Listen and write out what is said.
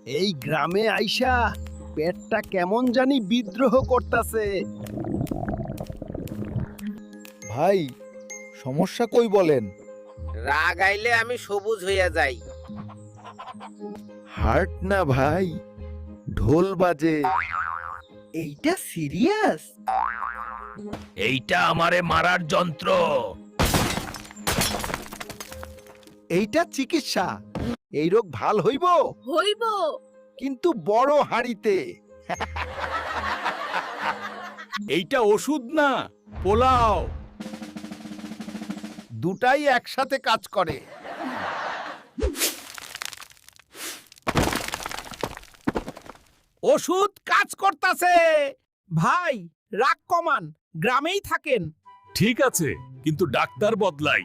এই গ্রামে আইসা পেটটা কেমন জানি বিদ্রোহ করতেছে। ভাই, সমস্যা কই বলেন? রাগ আইলে আমি সবুজ হইয়া যাই। হার্ট না ভাই, ঢোল বাজে। এইটা সিরিয়াস? এইটা আমারে মারার যন্ত্র। এইটা চিকিৎসা। এই রোগ ভাল হইব, হইব। কিন্তু বড় হাড়িতে। এইটা ওষুধ না, পোলাও। দুটাই একসাথে কাজ করে। ওষুধ কাজ করতেছে। ভাই রাগ কমান, গ্রামেই থাকেন। ঠিক আছে, কিন্তু ডাক্তার বদলাই।